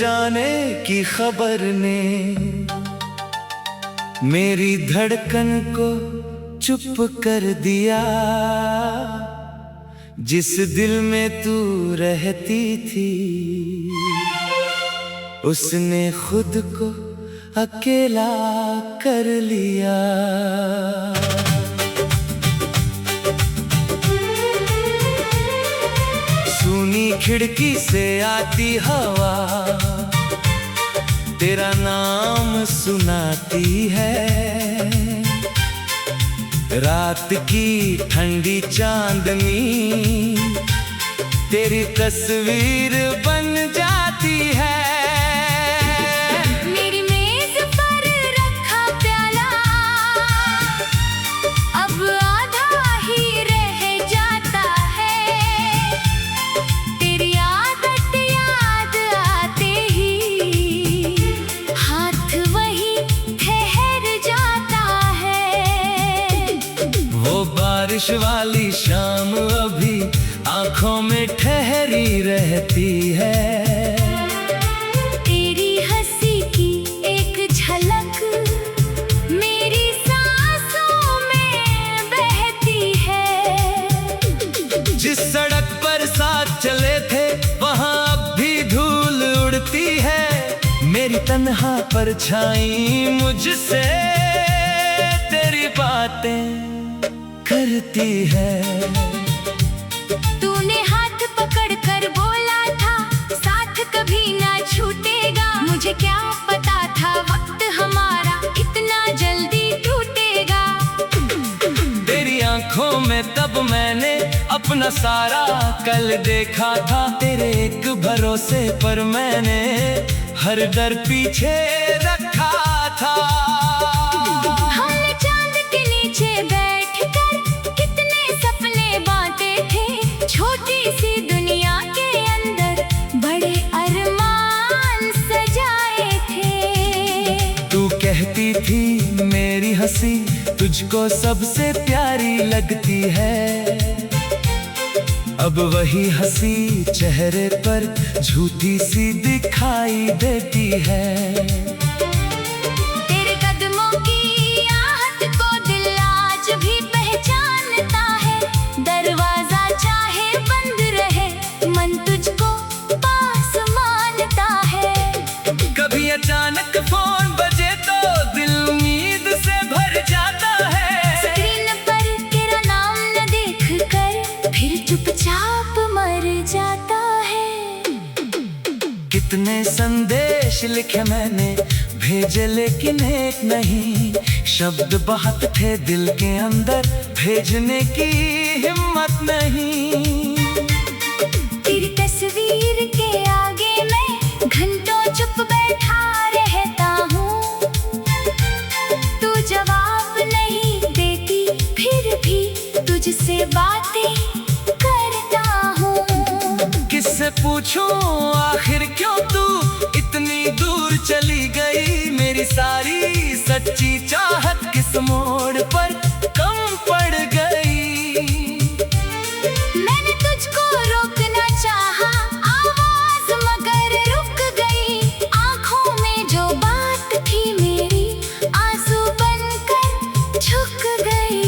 जाने की खबर ने मेरी धड़कन को चुप कर दिया। जिस दिल में तू रहती थी उसने खुद को अकेला कर लिया। सुनी खिड़की से आती हवा तेरा नाम सुनाती है। रात की ठंडी चांदनी तेरी तस्वीर बन जाती है। मेरी मेज पर रखा प्याला अब आधा ही रह जाता है। तेरी आदत याद आते ही हाथ वही ठहर जाता है। वो बारिश वाली शाम अभी आंखों में ठहरी रहती है। तेरी हंसी की एक झलक मेरी सांसों में बहती है। जिस सड़क पर साथ चले थे वहां अब भी धूल उड़ती है। मेरी तन्हा परछाई मुझसे तेरी बातें करती है। तूने हाथ पकड़ कर बोला था साथ कभी ना छूटेगा। मुझे क्या पता था वक्त हमारा इतना जल्दी टूटेगा। तेरी आंखों में तब मैंने अपना सारा कल देखा था। तेरे एक भरोसे पर मैंने हर डर पीछे रखा था। हमने चांद के नीचे बैठकर कितने सपने बांटे थे। छोटी सी दुनिया के अंदर बड़े अरमान सजाए थे। तू कहती थी मेरी हंसी तुझको सबसे प्यारी लगती है। अब वही हंसी चेहरे पर झूठी सी दिखाई देती है। तेरे कदमों की आहट को दिल आज भी पहचानता है। दरवाजा चाहे बंद रहे मन तुझको पास मानता है। कभी अचानक फोन बजे तो दिल उम्मीद से भर जाता है। स्क्रीन पर तेरा नाम न देख कर फिर चुपचाप मर जाता है। कितने संदेश लिखे मैंने भेजे लेकिन एक नहीं। शब्द बहुत थे दिल के अंदर भेजने की हिम्मत नहीं। तेरी तस्वीर के आगे मैं घंटों चुप बैठा रहता हूँ। तू जवाब नहीं देती फिर भी तुझसे बातें करता हूँ। किससे पूछूं आखिर क्यों तू इतनी दूर चली गई। मेरी सारी सच्ची चाहत किस मोड़ पर कम पड़ गई। मैंने तुझको रोकना चाहा आवाज मगर रुक गई। आंखों में जो बात थी मेरी आंसू बनकर झुक गई।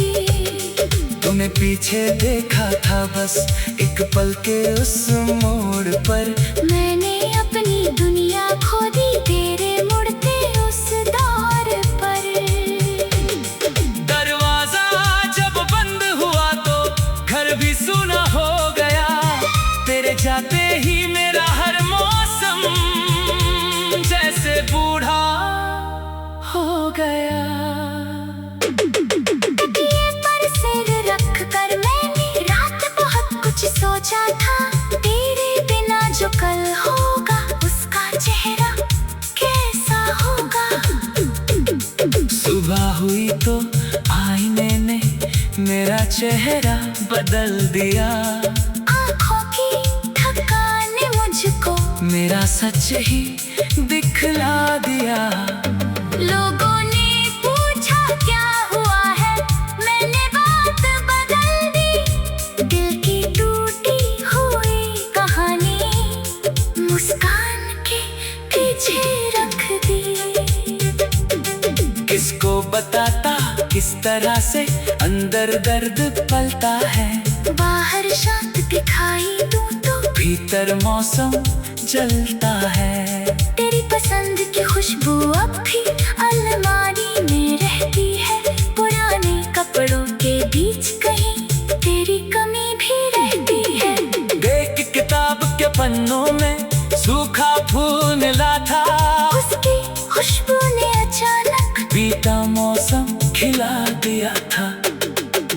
तूने पीछे देखा था बस एक पल के उस मोड़ पर। मैंने अपनी दुनिया खो दी तेरे मुड़ते उस दौर पर। दरवाजा जब बंद हुआ तो घर भी सूना हो गया। तेरे जाते ही मेरा हर मौसम जैसे बूढ़ा हो गया। तकिए पर सिर रख कर मैंने रात बहुत कुछ सोचा था। तेरे बिना जो कल होगा उसका चेहरा कैसा होगा। सुबह हुई तो आईने ने मेरा चेहरा बदल दिया। आँखों की थकान ने मुझको मेरा सच ही दिखला दिया। लोगों ने पूछा क्या हुआ है। मैंने बात बदल दी। दिल की टूटी हुई कहानी मुस्कान के किसको बताता किस तरह से अंदर दर्द पलता है। बाहर शांत दिखाई दूं तो भीतर मौसम जलता है। तेरी पसंद की खुशबू अब भी अलमारी में रहती है। पुराने कपड़ों के बीच कहीं तेरी कमी भी रहती है। देख किताब के पन्नों में सूखा फूल मिला था। उसकी खुशबू ने अचानक बीता मौसम खिला दिया था।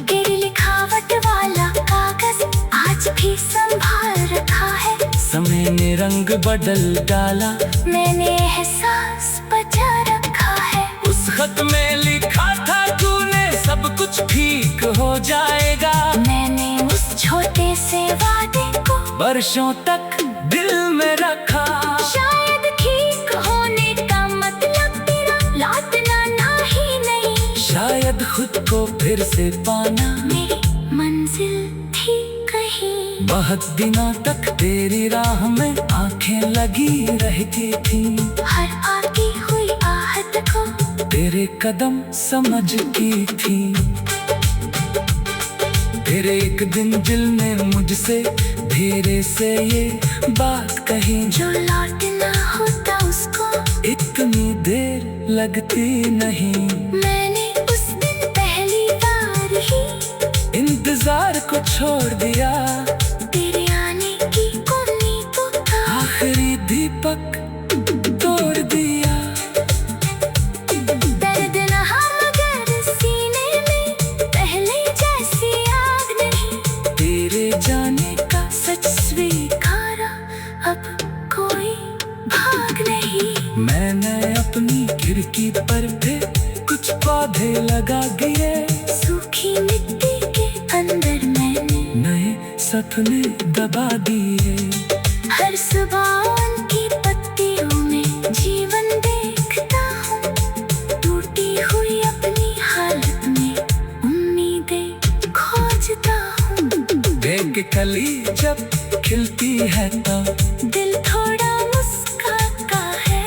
तेरी लिखावट वाला कागज आज भी संभाल रखा है। समय ने रंग बदल डाला, मैंने एहसास बचा रखा है। उस खत में लिखा था तूने सब कुछ ठीक हो जाएगा। मैंने उस छोटे से वादे को वर्षों तक दिल में रखा। शायद ठीक होने का मतलब तेरा लौटना ना ही नहीं। शायद खुद को फिर से पाना मेरी मंजिल थी कहीं। बहुत दिनों तक तेरी राह में आंखें लगी रहती थी। हर आती हुई आहट को तेरे कदम समझ की थी। फिर एक दिन दिल ने मुझसे धीरे से ये बात कही, जो लौटना होता उसको इतनी देर लगती नहीं। मैंने उस दिन पहली बार ही इंतजार को छोड़ दिया। तेरे आने की उम्मीदों का आखिरी दीपक तोड़ दिया। दर्द न मगर सीने में पहले जैसी आग नहीं। तेरे जाने का सच स्वीकारा, अब कोई भाग नहीं। मैंने अपनी खिड़की पर भी कुछ पौधे लगा दिए। सूखी मिट्टी के अंदर मैंने नए सपने दबा दिए। हर सुबह उनकी पत्तियों में जीवन देखता हूँ। टूटी हुई अपनी हालत में उम्मीदें खोजता हूँ। देख कली जब खिलती है तब दिल थोड़ा मुस्कुराता है।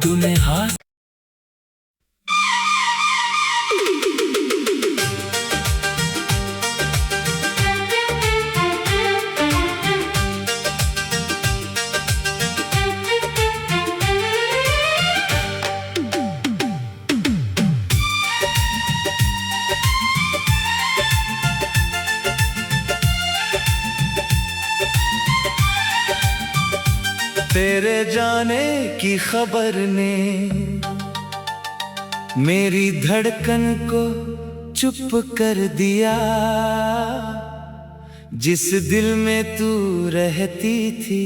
तूने हाथ तेरे जाने की खबर ने मेरी धड़कन को चुप कर दिया। जिस दिल में तू रहती थी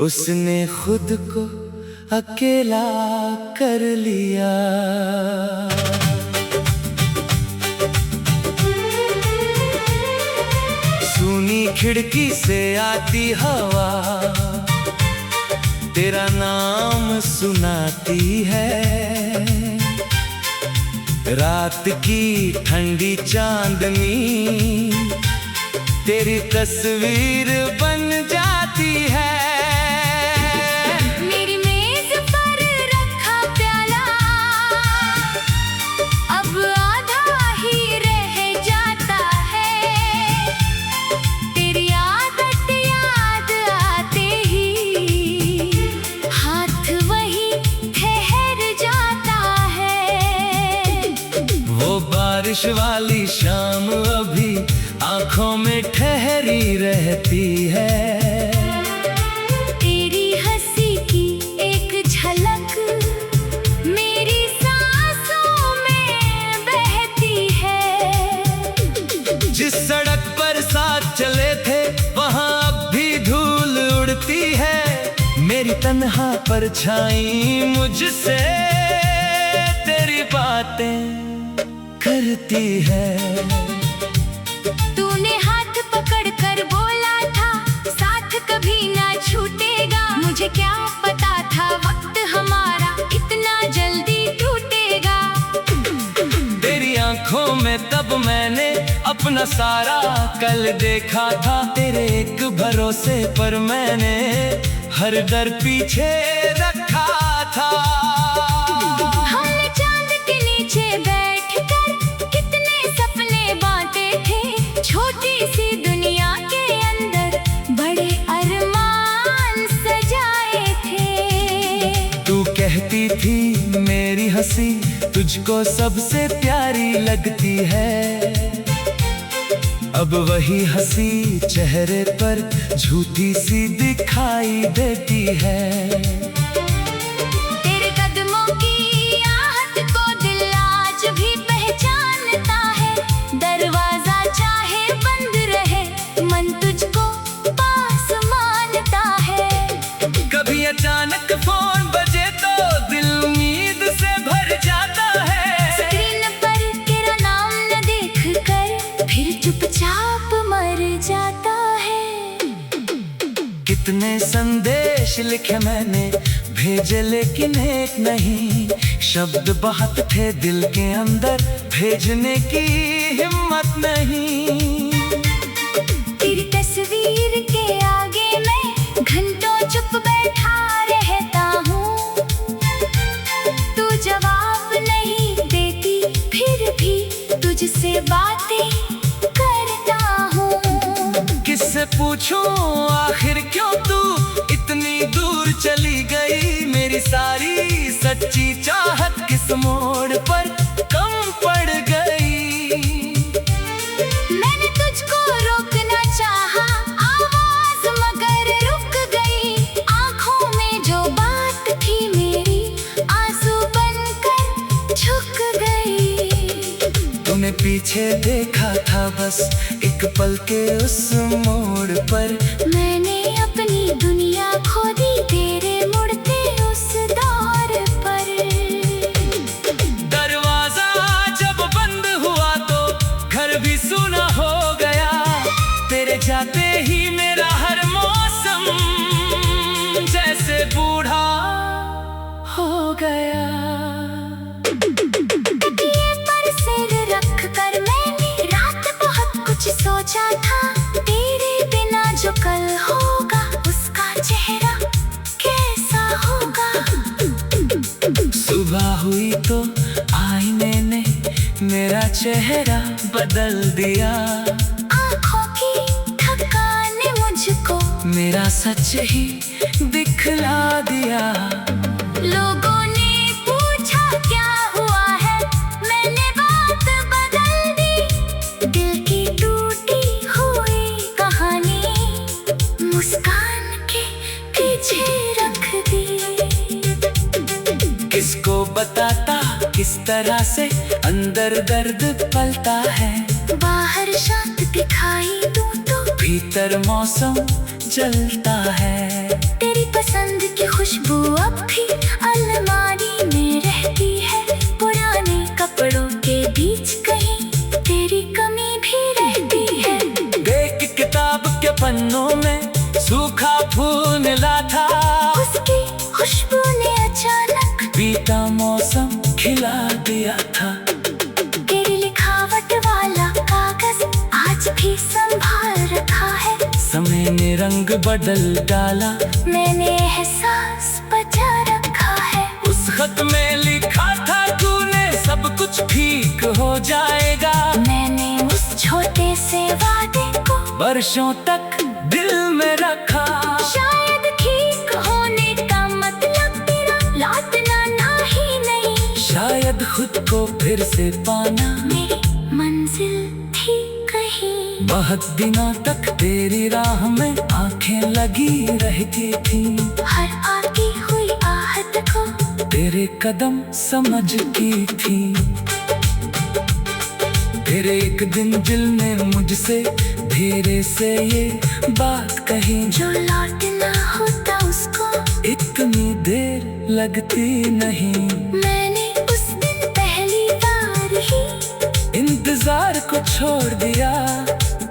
उसने खुद को अकेला कर लिया। सुनी खिड़की से आती हवा तेरा नाम सुनाती है। रात की ठंडी चांदनी तेरी तस्वीर बन जाती है। मेरी मेज पर रखा प्याला अब आधा ही रह जाता है। तेरी आदत याद आते ही हाथ वही ठहर जाता है। वो बारिश वाली शाम अभी आंखों में ठहरी रहती है। तेरी हंसी की एक झलक मेरी सांसों में बहती है। जिस सड़क पर साथ चले थे वहाँ अब भी धूल उड़ती है। मेरी तन्हा परछाई मुझसे तेरी बातें करती है। तूने हाथ पकड़ कर बोला था साथ कभी ना छूटेगा। मुझे क्या पता था वक्त हमारा इतना जल्दी टूटेगा। तेरी आंखों में तब मैंने अपना सारा कल देखा था। तेरे एक भरोसे पर मैंने हर डर पीछे रखा था। छोटी थी मेरी हंसी तुझको सबसे प्यारी लगती है। अब वही हंसी चेहरे पर झूठी सी दिखाई देती है। तेरे कदमों की आहट को दिल आज भी पहचानता है। दरवाजा चाहे बंद रहे मन तुझको पास मानता है। कभी अचानक फोन बजे तो दिल उम्मीद से भर जाता है। स्क्रीन पर तेरा नाम न देख कर फिर चुपचाप मर जाता है। कितने संदेश लिखे मैंने भेजे लेकिन एक नहीं। शब्द बहुत थे दिल के अंदर भेजने की हिम्मत नहीं। तेरी तस्वीर के आगे मैं घंटों चुप बैठा रहता हूँ। तू जवाब नहीं देती फिर भी तुझसे बातें करता हूँ। किससे पूछूं आखिर क्यों तू इतनी दूर चली गई। मेरी सारी सच्ची चाहत किस मोड़ पर कम पड़ गई। मैंने तुझको रोकना चाहा आवाज मगर रुक गई। आंखों में जो बात थी मेरी आंसू बनकर झुक गई। तूने पीछे देखा था बस एक पल के उस मोड़ पर। मैंने अपनी दुनिया खो दी तेरे मुड़ते उस दौर पर। दरवाजा जब बंद हुआ तो घर भी सूना हो गया। तेरे जाते ही मेरा हर मौसम जैसे बूढ़ा हो गया। तकिए पर सिर रख कर मैंने रात बहुत कुछ सोचा था। तेरे बिना जो कल होगा उसका चेहरा कैसा होगा। सुबह हुई तो आईने ने मेरा चेहरा बदल दिया। आँखों की थकान ने मुझको मेरा सच ही दिखला दिया। लोगों ने पूछा क्या हुआ है मैंने बात बदल दी। दिल की टूटी हुई कहानी मुस्कान के पीछे रख दी। किसको बताता किस तरह से अंदर दर्द पलता है। बाहर शांत दिखाई दूं तो भीतर मौसम जलता है। तेरी पसंद की खुशबू अब भी अलमारी में रहती है। पुराने कपड़ों के बीच कहीं तेरी कमी भी रहती है। देख किताब के पन्नों में सूखा फूल मिला था। उसकी खुशबू ने अचानक बीता मौसम खिला दिया था। तेरी लिखावट वाला कागज आज भी संभाल रखा है। समय ने रंग बदल डाला मैंने एहसास बचा रखा है। उस खत में लिखा था तूने सब कुछ ठीक हो जाएगा। मैंने उस छोटे से वादे को वर्षों तक दिल में रखा। शायद ठीक होने का मतलब तेरा लौटना ना ही नहीं। शायद खुद को फिर से पाना मेरी मंजिल थी कहीं। बहुत दिनों तक तेरी राह में आंखें लगी रहती थी। हर आती हुई आहट को तेरे कदम समझती थी। फिर एक दिन दिल ने मुझसे धीरे से ये बात कही। जो लौटना होता उसको इतनी देर लगती नहीं। मैंने उस दिन पहली बार ही इंतजार को छोड़ दिया।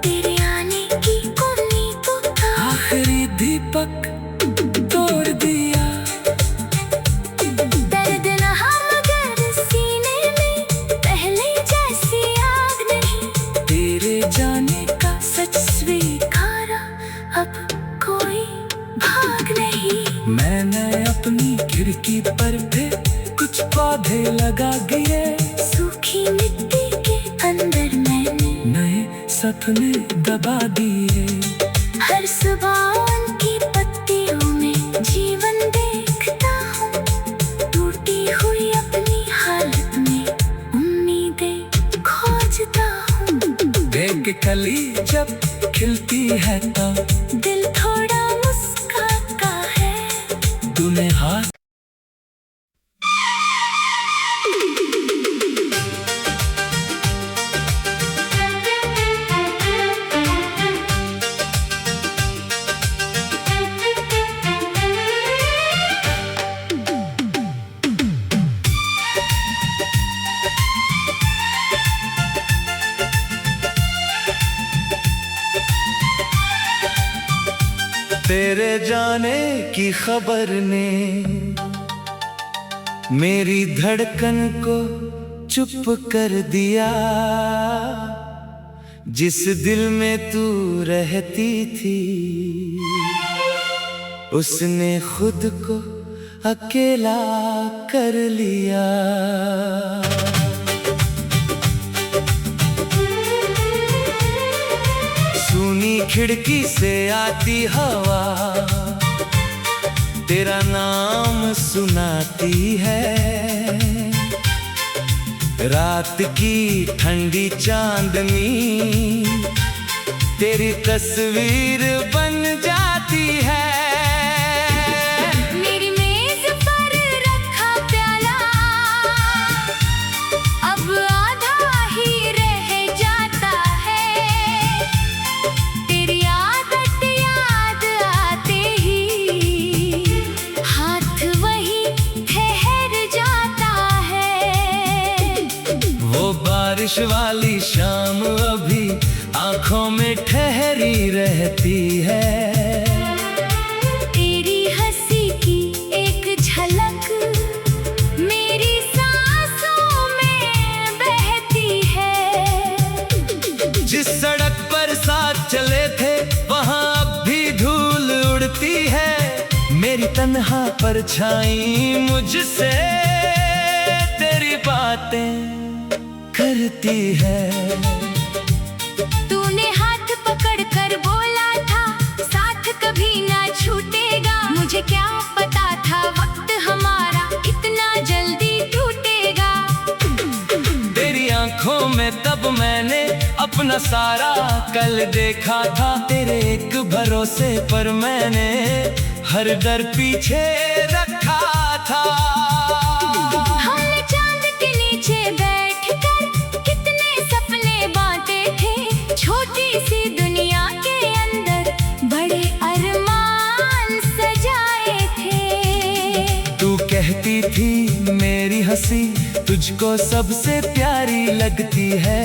तेरे आने की उम्मीदों का आखिरी दीपक तोड़ दिया। दर्द न मगर सीने में पहले जैसी आग नहीं। तेरे जाने का सच स्वीकारा अब कोई भाग नहीं। मैंने अपनी खिड़की पर भी कुछ पौधे लगा गिरे। सूखी मिट्टी के अंदर मैंने नए सपने दबा दिए। हर सुबह उनकी पत्तियों में जीवन देखता हूँ। टूट कली जब खिलती है तो दिल थोड़ा मुस्कुराता है। तूने हाथ तेरे जाने की खबर ने मेरी धड़कन को चुप कर दिया। जिस दिल में तू रहती थी उसने खुद को अकेला कर लिया। सुनी खिड़की से आती हवा तेरा नाम सुनाती है। रात की ठंडी चांदनी तेरी तस्वीर बन जाती है। मेरी मेज पर रखा प्याला अब आधा ही रह जाता है। तेरी आदत याद आते ही हाथ वही ठहर जाता है। वो बारिश वाली शाम अभी आंखों में ठहरी रहती है। तेरी हंसी की एक झलक मेरी सांसों में बहती है। जिस सड़क पर साथ चले थे वहां अब भी धूल उड़ती है। मेरी तन्हा परछाई मुझसे तेरी बातें करती है। तूने हाथ पकड़ कर बोला था साथ कभी ना छूटेगा। मुझे क्या पता था वक्त हमारा इतना जल्दी टूटेगा। तेरी आंखों में तब मैंने अपना सारा कल देखा था। तेरे एक भरोसे पर मैंने हर डर पीछे रखा था। हमने चांद के नीचे बैठकर कितने सपने बांटे थे। छोटी सी दुनिया के अंदर बड़े अरमान सजाए थे। तू कहती थी मेरी हंसी तुझको सबसे प्यारी लगती है।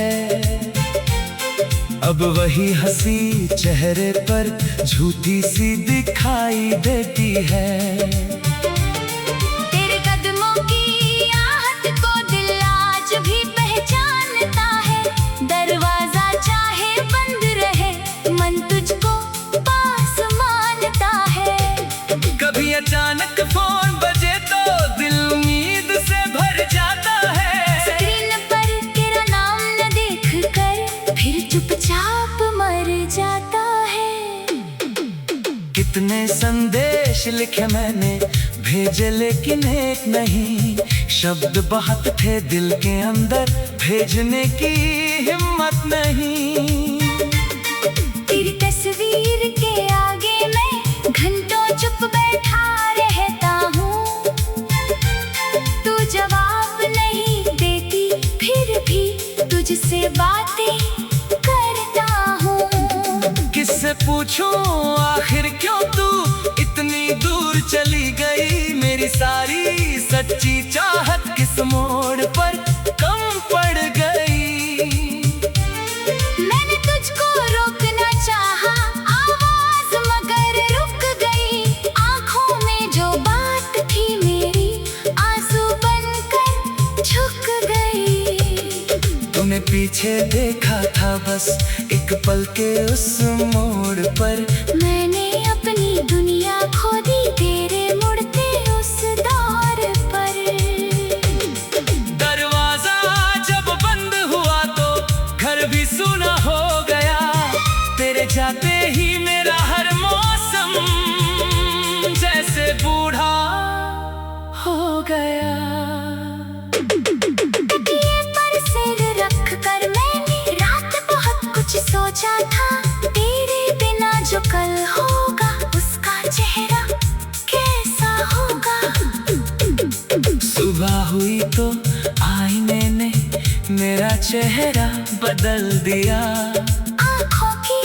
अब वही हंसी चेहरे पर झूठी सी दिखाई देती है। तेरे कदमों की आहट को दिल आज भी पहचानता है। दरवाजा चाहे बंद रहे मन तुझको पास मानता है। कभी अचानक फोन बजे तो दिल उम्मीद से भर जाता है। स्क्रीन पर तेरा नाम न देखकर फिर चुपचाप मर जाता है। कितने संदेश लिखे मैंने भेजे लेकिन एक नहीं। शब्द बहुत थे दिल के अंदर भेजने की हिम्मत नहीं। तेरी तस्वीर के आगे मैं घंटों चुप बैठा रहता हूँ। तू जवाब नहीं देती फिर भी तुझसे बातें करता हूँ। किससे पूछूं आखिर क्यों तू इतनी दूर चली गई। मेरी सारी सच्ची चाहत किस मोड़ पर कम पड़ गई। मैंने तुझको रोकना चाहा आवाज मगर रुक गई। आंखों में जो बात थी मेरी आंसू बनकर झुक गई। तूने पीछे देखा था बस एक पल के उस मोड़ पर। मैंने अपनी दुनिया खो दी तेरे मुड़ते उस दौर पर। दरवाजा जब बंद हुआ तो घर भी सूना हो गया। तेरे जाते ही मेरा हर मौसम जैसे बूढ़ा हो गया। तकिए पर सिर रख कर मैंने रात बहुत कुछ सोचा। सोचा था तेरे बिना जो कल होगा उसका चेहरा कैसा होगा। सुबह हुई तो आईने ने मेरा चेहरा बदल दिया। आँखों की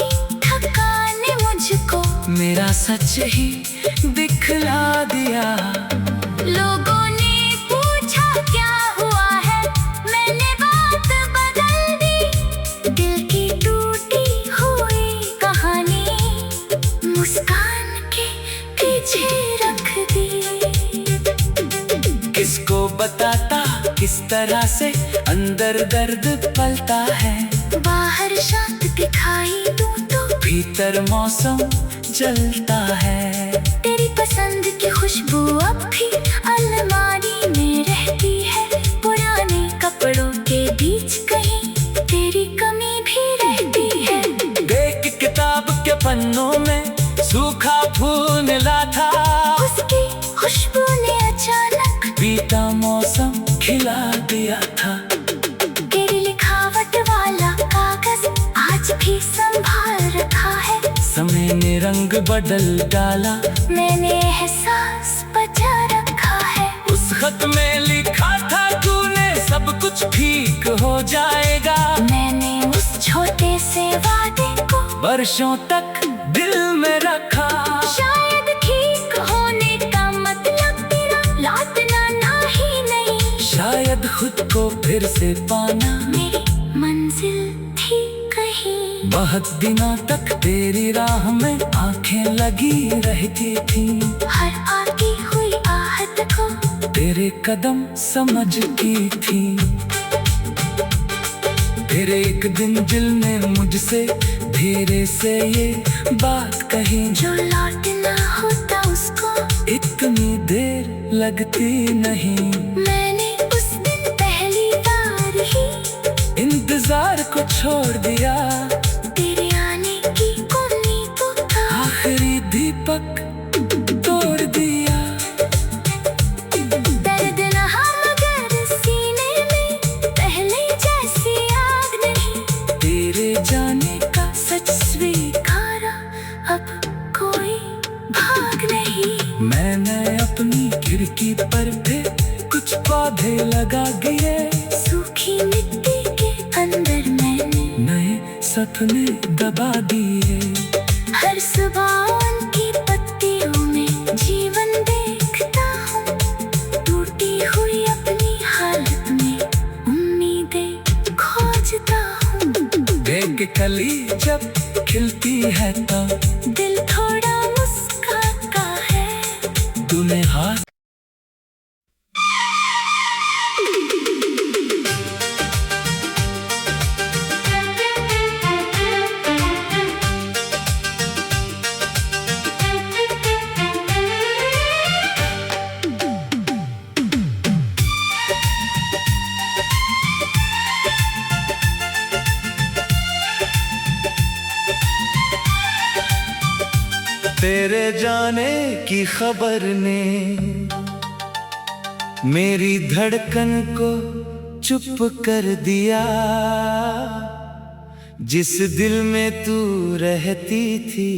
थकान ने मुझको मेरा सच ही दिखला दिया। लोगों ने पूछा क्या हुआ है, मैंने बात बदल दी। दिल की टूटी हुई कहानी मुस्कान के पीछे रख दी। किसको बताता किस तरह से अंदर दर्द पलता है। बाहर शांत दिखाई दूं तो भीतर मौसम जलता है। तेरी पसंद की खुशबू अब भी अलमारी में रहती है। पुराने कपड़ों के बीच कहीं तेरी कमी भी रहती है। देख किताब के पन्नों में सूखा फूल मिला था। उसकी खुशबू ने अचानक बीता मौसम खिला दिया था। तेरी लिखावट वाला कागज आज भी संभाल रखा है। समय ने रंग बदल डाला, मैंने एहसास बचा रखा है। उस खत में लिखा था तूने सब कुछ ठीक हो जाएगा। मैंने उस छोटे से वादे को वर्षों तक दिल में रखा। शायद ठीक होने का मतलब तेरा लौटना ना ही नहीं। शायद खुद को फिर से पाना मेरी मंजिल थी कहीं। बहुत दिनों तक तेरी राह में आंखें लगी रहती थी। हर आती हुई आहट को तेरे कदम समझती थी। फिर एक दिन दिल ने मुझसे धीरे से ये बात कही, जो लौटना होता उसको इतनी देर लगती नहीं। मैंने उस दिन पहली बार ही इंतजार को छोड़ दिया। तेरे आने की उम्मीदों का आखिरी दीपक तोड़ दिया। दर्द नहा मगर सीने में पहले जैसी आग नहीं। तेरे जाने का सच स्वीकारा अब कोई भाग नहीं। मैंने अपनी खिड़की पर भी कुछ पौधे लगा गिरे। सूखी मिट्टी के अंदर मैंने नए सपने दबा दिए। हर सुबह उनकी पत्तियों में जीवन देखता हूँ। टूटी हुई अपनी हालत में उम्मीदें खोजता हूँ। देख कली जब खिलती है तो दिल थोड़ा मुस्कुराता है। तूने हाथ तेरे जाने की खबर ने मेरी धड़कन को चुप कर दिया। जिस दिल में तू रहती थी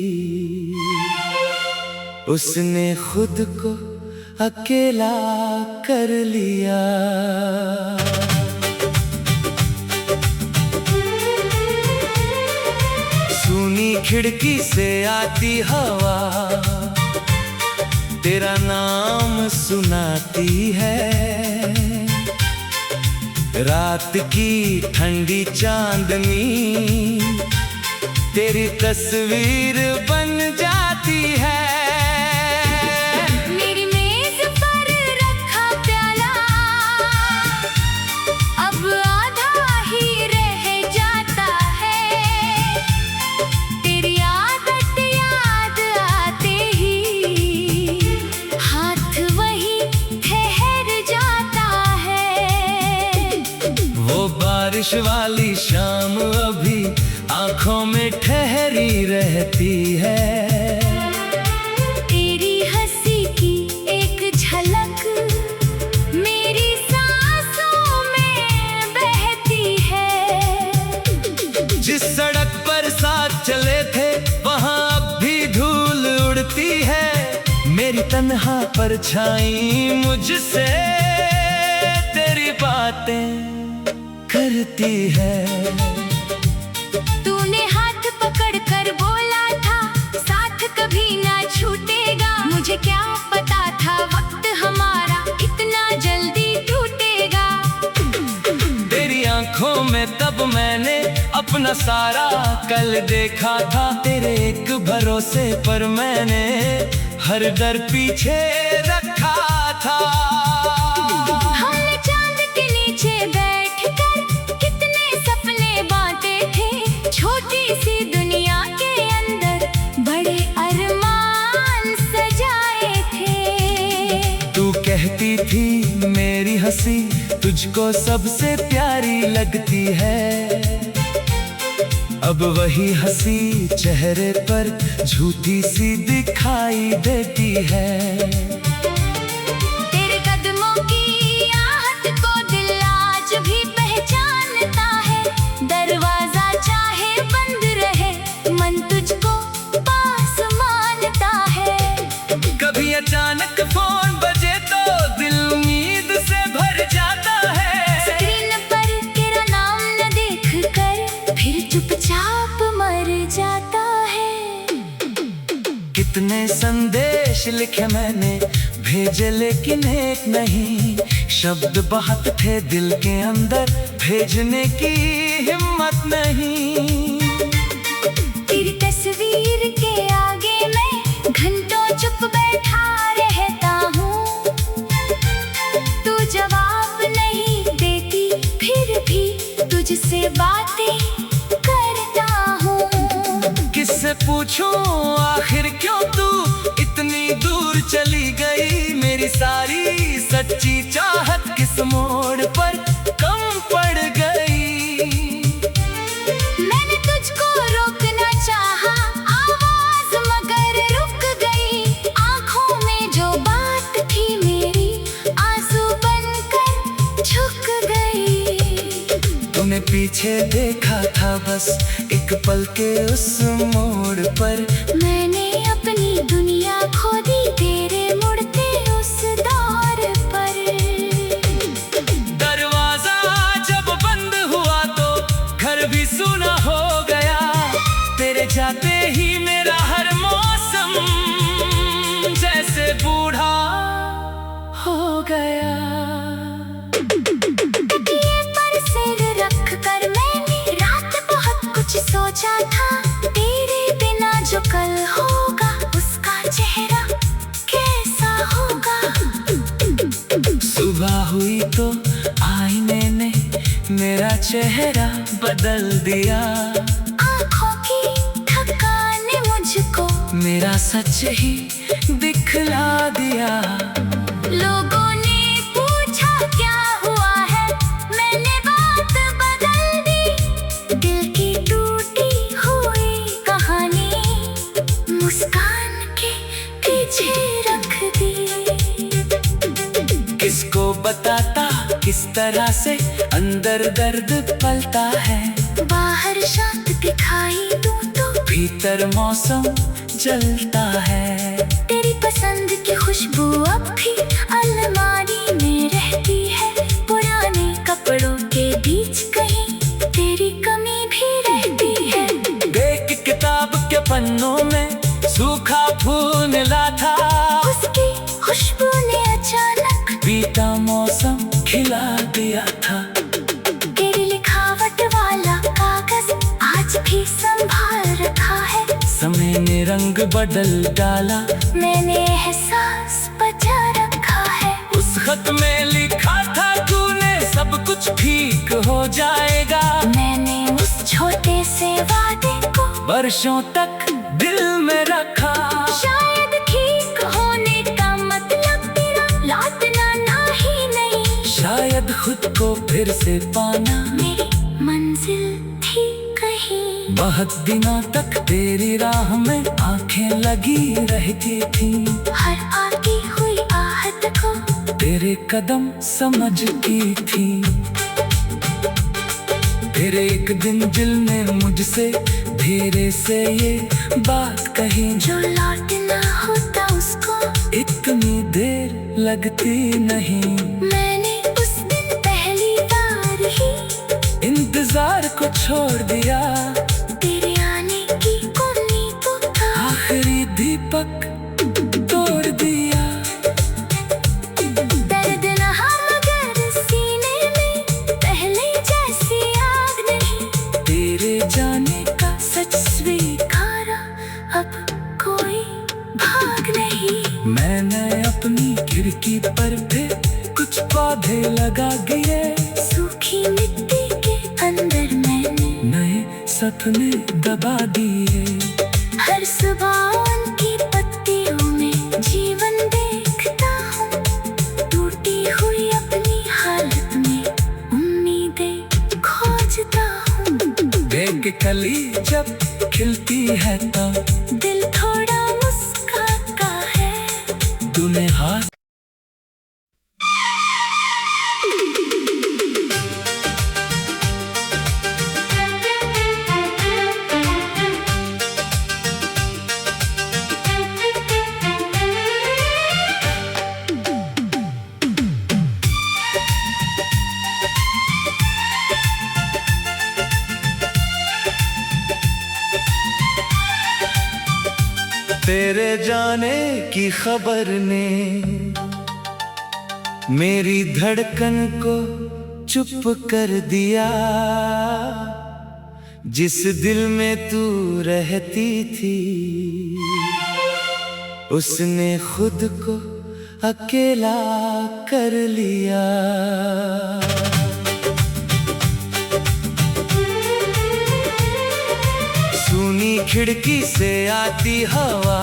उसने खुद को अकेला कर लिया। सुनी खिड़की से आती हवा तेरा नाम सुनाती है। रात की ठंडी चांदनी तेरी तस्वीर बन जाती है। मेरी मेज पर रखा प्याला अब आधा ही रह जाता है। तेरी आदत याद आते ही हाथ वही ठहर जाता है। वो बारिश वाली शाम अभी आंखों में ठहरी रहती है। तेरी हंसी की एक झलक मेरी सांसों में बहती है। जिस सड़क पर तन्हा परछाई मुझसे तेरी बातें करती है। तूने हाथ पकड़ कर बोला था साथ कभी ना छूटेगा, मुझे क्या पता था वक्त हमारा इतना जल्दी टूटेगा। तेरी आंखों में तब मैंने अपना सारा कल देखा था, तेरे एक भरोसे पर मैंने हर डर पीछे रखा था। हमने चांद के नीचे बैठकर कितने सपने बांटे थे, छोटी सी दुनिया के अंदर बड़े अरमान सजाए थे। तू कहती थी मेरी हंसी तुझको सबसे प्यारी लगती है, अब वही हंसी चेहरे पर झूठी सी दिखाई देती है। तेरे कदमों की आहट को दिल आज भी पहचानता है, दरवाजा चाहे बंद रहे मन तुझको पास मानता है। कभी अचानक फोन बजे तो दिल उम्मीद से भर जाता है, स्क्रीन पर तेरा नाम न देख कर फिर चुपचाप मर जाता है। कितने संदेश लिखे मैंने भेजे लेकिन एक नहीं, शब्द बहुत थे दिल के अंदर भेजने की हिम्मत नहीं। तेरी तस्वीर के आगे मैं घंटों चुप बैठा रहता हूँ, तू जवाब नहीं देती फिर भी तुझसे बातें करता हूँ। किससे पूछूं आखिर क्यों तू इतनी दूर चली गई, मेरी सारी सच्ची चाहत किस मोड़ पर कम पड़ गई। मैंने तुझको रोकना चाहा आवाज मगर रुक गई, आंखों में जो बात थी मेरी आंसू बनकर झुक गई। तूने पीछे देखा था बस एक पल के उस मोड़ पर, मैंने अपनी दुनिया खो दी तेरे मुड़ते उस दौर पर। दरवाजा जब बंद हुआ तो घर भी सूना हो गया, तेरे जाते ही मेरा हर मौसम जैसे बूढ़ा हो गया। तकिए पर सिर रख कर मैंने रात बहुत कुछ सोचा था, तेरे बिना जो कल होगा उसका चेहरा कैसा होगा। सुबह हुई तो आईने ने मेरा चेहरा बदल दिया, आँखों की थकान ने मुझको मेरा सच ही दिखला दिया। लोगों ने पूछा क्या हुआ है, मैंने बात बदल दी, दिल की टूटी हुई कहानी मुस्कान के पीछे रख दी। किसको बताता किस तरह से अंदर दर्द पलता है, बाहर शांत दिखाई दूं तो भीतर मौसम जलता है। तेरी पसंद की खुशबू अब भी अलमारी में रहती है, पुराने कपड़ों के बीच कहीं तेरी कमी भी रहती है। देख किताब के पन्नों में सूखा फूल मिला था, उसकी खुशबू ने अचानक बीता मौसम खिला दिया था। तेरी लिखावट वाला कागज आज भी संभाल रखा है, समय ने रंग बदल डाला, मैंने एहसास बचा रखा है। उस खत में लिखा था तूने सब कुछ ठीक हो जाएगा, मैंने उस छोटे से वादे को वर्षों तक दिल में रखा। शायद ठीक होने का मतलब तेरा लौटना ना ही नहीं, शायद खुद को फिर से पाना मेरी मंजिल थी कहीं। बहुत दिनों तक तेरी राह में आंखें लगी रहती थी, हर आती हुई आहट को तेरे कदम समझती थी। फिर एक दिन दिल ने मुझसे धीरे से ये बात कही, जो लौटना होता उसको इतनी देर लगती नहीं। मैंने उस दिन पहली बार ही इंतजार को छोड़ दिया, तेरे आने की उम्मीदों का आखिरी दीपक तोड़ दिया। दर्द न मगर सीने में पहले जैसी आग नहीं, तेरे जाने का सच स्वीकारा अब कोई भाग नहीं। मैंने अपनी खिड़की पर फिर कुछ पौधे लगा गिरे, सूखी मिट्टी के अंदर मैंने नए सपने दबा दिए। हर सुबह उनकी पत्तियों में जीवन देखता हूँ, टूटी हुई अपनी हालत में उम्मीदें खोजता हूँ। देख कली जब खिलती है तब दिल थोड़ा मुस्कुराता है। तूने हाथ तेरे जाने की खबर ने मेरी धड़कन को चुप कर दिया। जिस दिल में तू रहती थी उसने खुद को अकेला कर लिया। सुनी खिड़की से आती हवा